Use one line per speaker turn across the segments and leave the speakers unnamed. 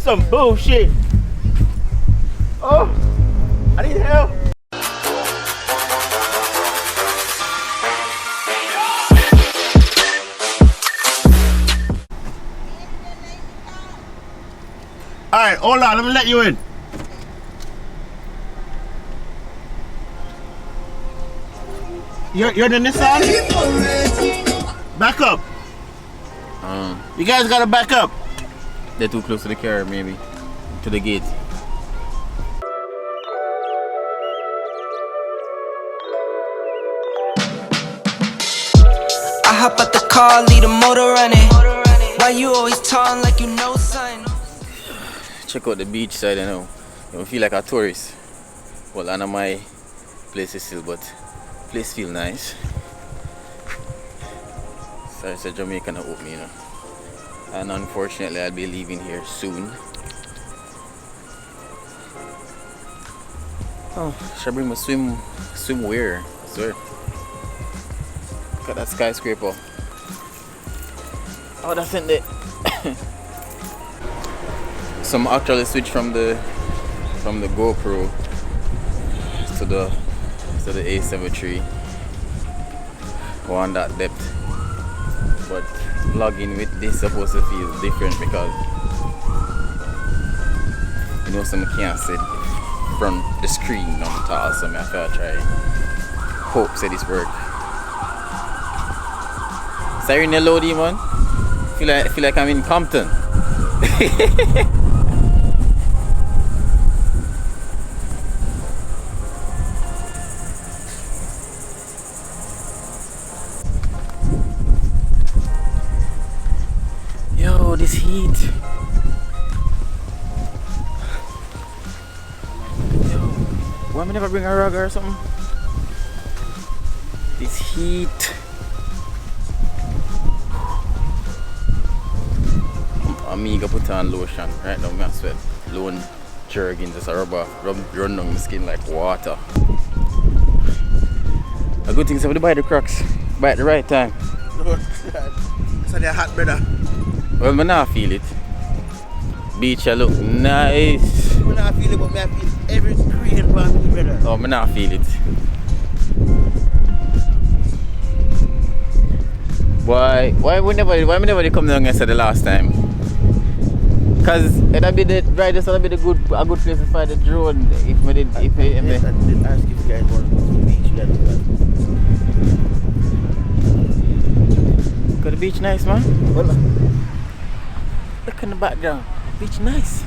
some bullshit. Oh, I need help. Alright, hold on, let me let you in. You're the Nissan? Back up. You guys gotta back up.
They're too close to the car, maybe. To the gate.
I hop out the car, leave the motor running. Why you always talking like you know something?
Check out the beach side, you know. You don't feel like a tourist. Well, I know my place is still, but place feel nice. So it's a Jamaican open me, you know. And unfortunately, I'll be leaving here soon. Oh, should I bring my swimwear? I swear. Look at that skyscraper. Oh, that's in there. Some actually switch from the GoPro to the A7III. One that depth. But vlogging with this supposed to feel different because you know some can't see from the screen on the top, so I have to try hope say this work. Siren loady man. Feel like I'm in Compton. Yo, this heat. Yo, why am I never bring a rug or something? This heat. I'm gonna put on lotion right now. I sweat. Lone jerking, just a rubber run down my skin like water. A good thing is to buy the Crocs, buy at the right time.
So they're hot, brother.
Well, I now feel it. Beach, I look nice.
I not feel it, but I feel every green part of me, brother.
Oh, I now feel it. Why we never come down yesterday the last time? Cause it'll be the brightest, it'll be a good place to find the drone. If we did,
I did ask if you guys want to go to the beach. You guys do that.
Got the beach nice, man.
Hold on.
Look in the background. Beach nice.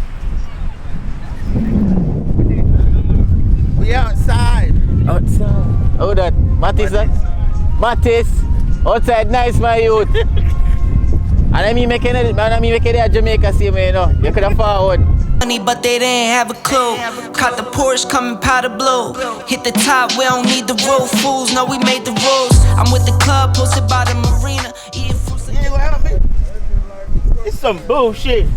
We outside.
Outside. Oh, that Batis, Batis. Outside nice, my youth. And I mean, making it at Jamaica, see me, you know. You could have forward.
Money, but they didn't have a clue. Caught the Porsche coming powder blue. Hit the top, we don't need the road fools. No, we made the rules. I'm with the club, posted by the marina. Eating fruits.
You ain't gonna help me? It's some bullshit.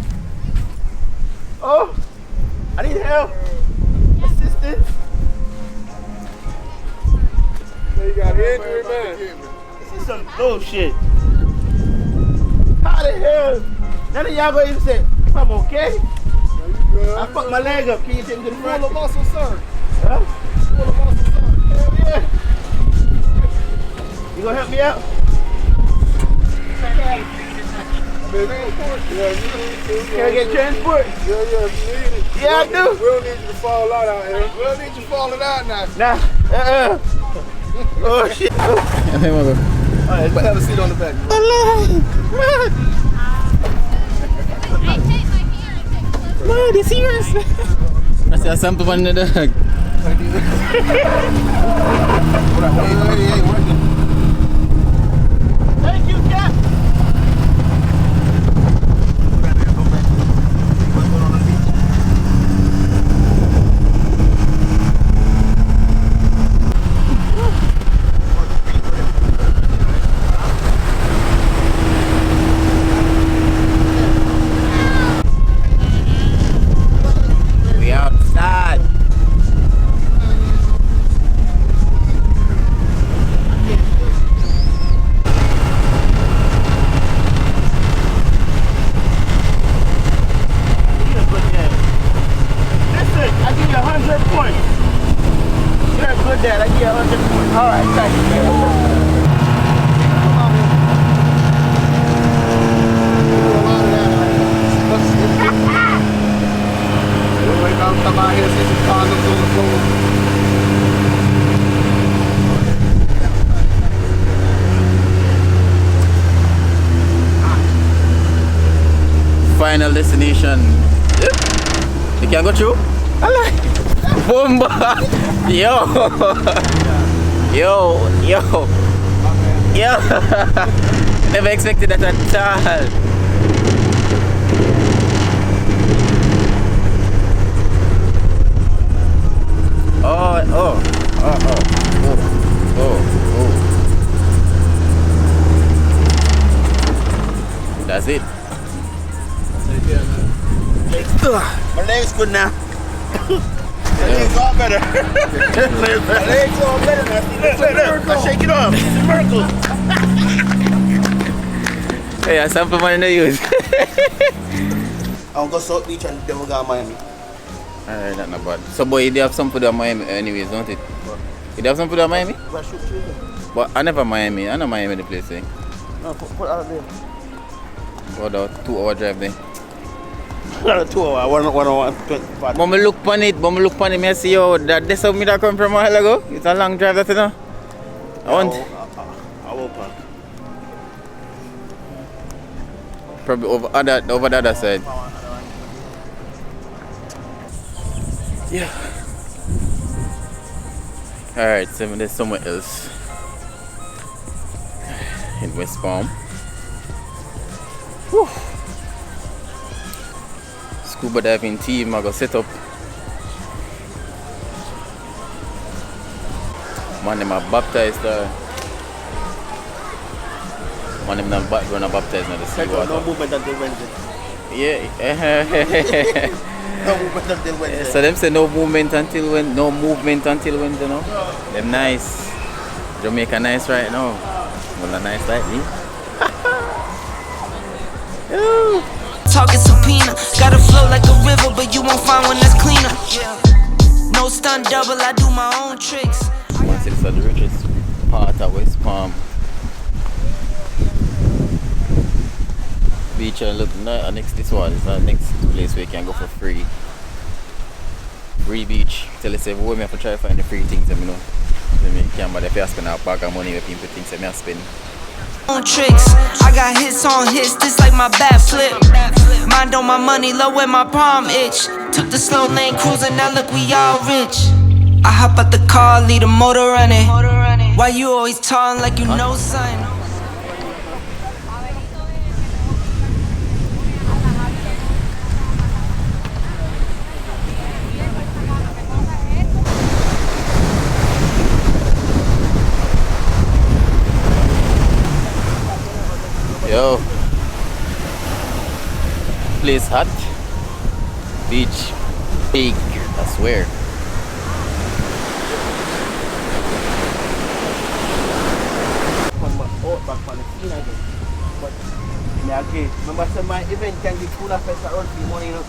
Oh, I need help. Assistance.
You got injury, man.
This is some bullshit. How the hell? None of y'all gonna even say, I'm okay. I fucked my leg up. Can you take me to the front?
Full of muscle, sir.
Huh?
Full of muscle, sir.
Hell yeah. You gonna help me out?
Can
I get transport?
Yeah, you need it.
Yeah, I do.
We don't need you to fall out here. We don't need you falling out now.
Nah. Oh shit. Alright, let's have a seat on the back.
Man, it's serious. I see a sample on the dog.
Hey, working.
Thank you, Cap.
final destination. Yep. You can go through? Alright. Bomba! Yo! Yo! Yo! Yo! Never expected that at all. Oh. That's it.
My legs good now. My legs all better. My legs all better now. I shake it off. It's a miracle.
Hey, I sample money to use.
I'll go South Beach and then we'll go to Miami.
Alright, that's not bad. So, boy, you have some food at Miami anyways, don't it? You have some food at Miami? But I never Miami. I know Miami the place, eh?
No, put out there.
What a 2-hour drive there.
Not a 2 hour, one.
But me look on it, I see yo, that's how me that come from a while ago. It's a long drive, that you know.
I will park.
Probably over the other side. Yeah. Alright, so there's somewhere else in West Palm. Whew. Scuba diving team I got set up. Man, them are baptized. Man, them not baptized in the sea water.
No movement until Wednesday.
Yeah.
No movement until Wednesday.
So them say no movement until when, no movement until Wednesday, no? Them nice. Jamaica nice right now. Well, nice like me.
Talking subpoena, gotta flow like a river, but you won't find one that's cleaner. No stunt double, I do my own tricks.
Once it's the richest part of West Palm. Beach and look next this one is the next place where you can go for free. Free beach. Tell us everywhere me have to try to find the free things, you know. You can't bother if you spend a bag of money where people think that I spend.
On tricks, I got hits on hits, this like my backflip. Mind on my money, low where my palm itch. Took the slow lane cruising, now look we all rich. I hop out the car, leave the motor running. Why you always talking like you know something?
Yo, place hot, beach big, I swear.
Back on the scene again. But again, remember some my event can be full of fest around for money, you know.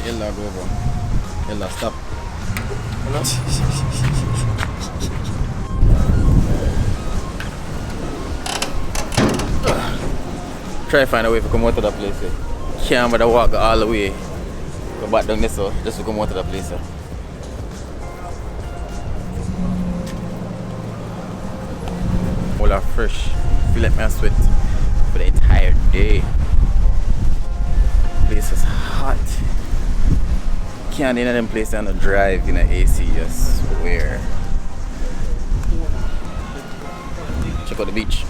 Ella go over. Ella stop. Try to find a way to come out of that place. Can't bother walk all the way. Go back down this way, just to come out of that place. All are fresh. Feel like I sweat for the entire day. Place is hot. Can't in them places on a drive in an AC, I swear. Check out the beach.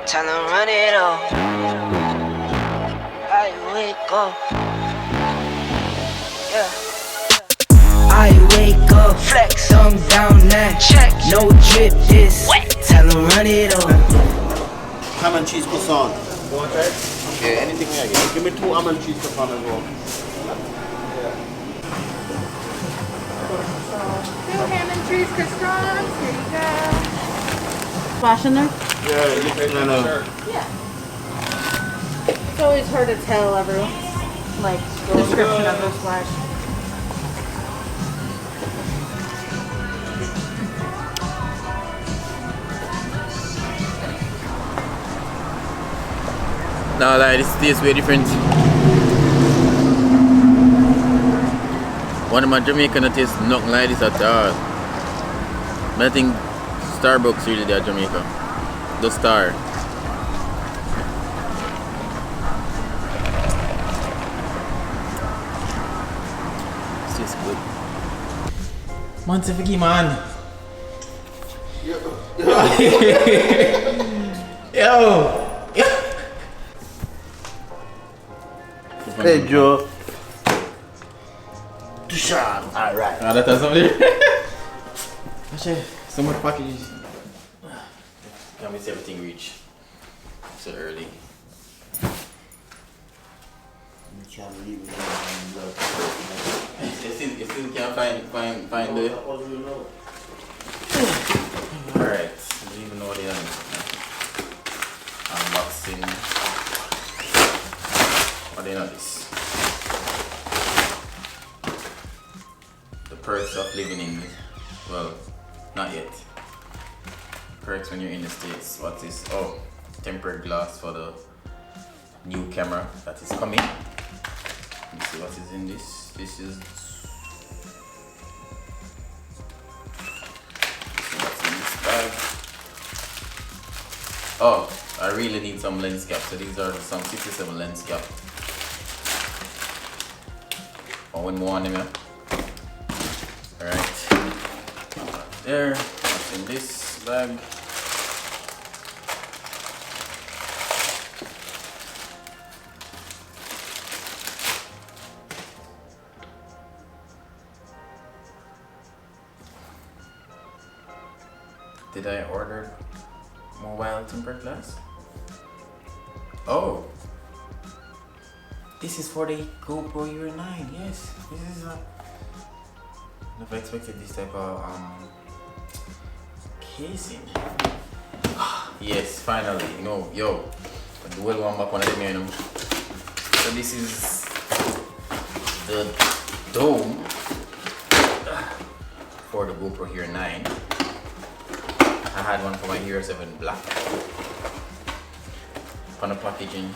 Tell them run it all. I wake up. Yeah. I wake up. Flex. Thumb down that. Check. No drip this. Wet. Tell them run it all.
Ham and cheese croissant.
You want to try it? Yeah, anything we get.
Give me 2 ham and cheese croissant as well.
2 ham and cheese croissants. Here you go. Splash in there?
Yeah,
yeah. It's always hard to tell everyone, like, the description of the splash.
No, like, this tastes way different. One of my Jamaican that is nothing like this at all. But I think Starbucks really there Jamaica. The Star. This is good. Man, Sifiki man. Yo.
Pedro. Tushan. Alright.
Ah, that has something. Actually, so much packages. Can't miss everything reach so early.
You can't leave me.
You still can't find the. Alright, I don't even know what they are. Unboxing. What do you know this? The perks of living in, well, not yet. Perks when you're in the States. What's this? Oh, tempered glass for the new camera that is coming. Let me see what is in this. This is what's in this bag. Oh, I really need some lens caps. So these are some 67 lens cap. Oh, one more on them, yeah. Alright. There. What's in this bag? Did I order mobile tempered glass? Oh, this is for the GoPro Hero 9. Yes, this is a. Never expected this type of casing. Yes, finally. You know, yo, the dual one back on the menu. So this is the dome for the GoPro Hero 9. I had one for my Hero 7 Black. On the packaging.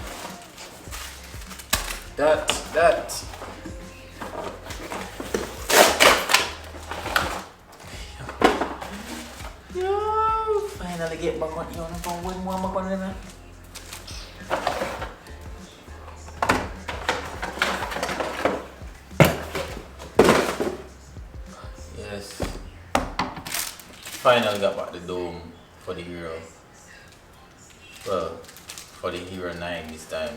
That. Yo, finally get back on you for one more back on them. Yes. Finally got back the dome for the Hero. Well, for the Hero 9 this time.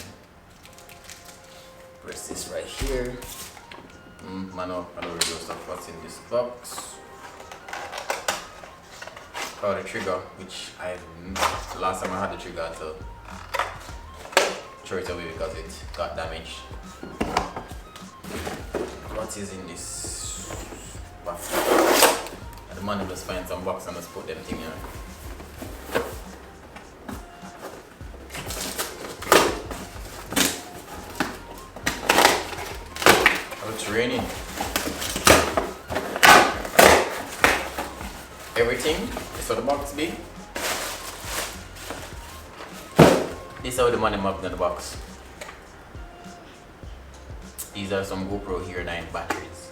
Press this right here. Man, I don't really stuff what's in this box. Oh, the trigger, which last time I had the trigger, I had to throw it away because it got damaged. What is in this box? The man will just find some box and just put them thing here. Oh, it's raining. Everything is for the box big. This is how the money marked in the box. These are some GoPro Hero 9 batteries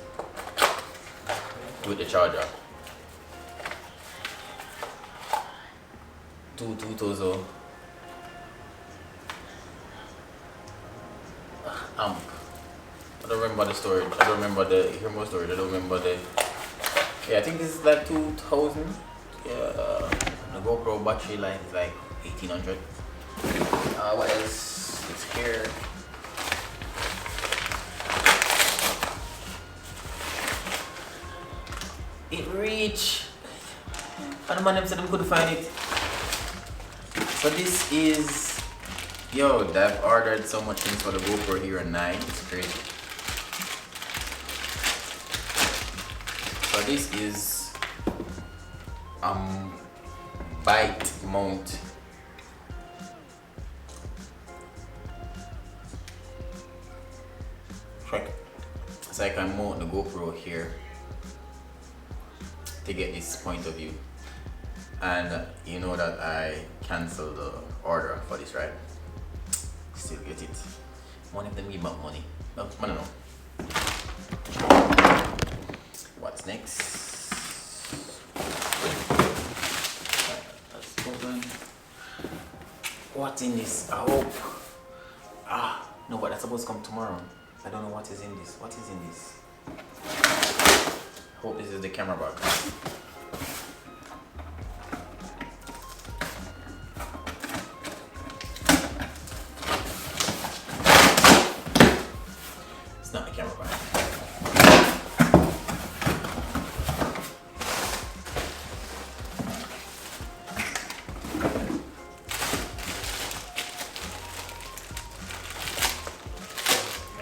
with the charger. Two Tozo amp. I don't remember the storage. I don't remember the remote storage. I don't remember the. Yeah, I think this is like 2000. Yeah, the GoPro battery life is like 1800. What else? It's here. It reached. And the man said I couldn't find it. So this is, yo, they've ordered so much things for the GoPro Hero 9. It's crazy. So this is bite mount. Check. So I can mount the GoPro here to get this point of view. And you know that I canceled the order for this, right? Still get it. One of them give back money. No, I don't know. next. Let's open. What's in this? I hope. No, but that's supposed to come tomorrow. I don't know what is in this. What is in this? Hope this is the camera bag. It's not the camera bag.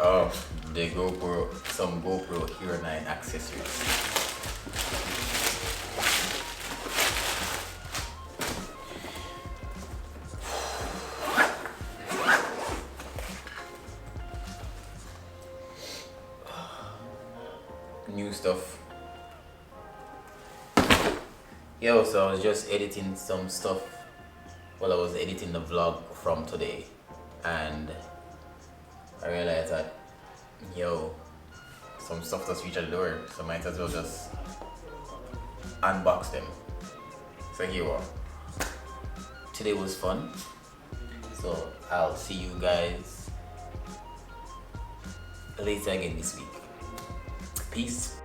Oh, the GoPro, some GoPro Hero 9 accessories. New stuff. Yo, so I was just editing some stuff while I was editing the vlog from today, and I realized that, yo, some stuff just reached the door, so might as well just unbox them. So here we are. Today was fun, so I'll see you guys later again this week. Peace.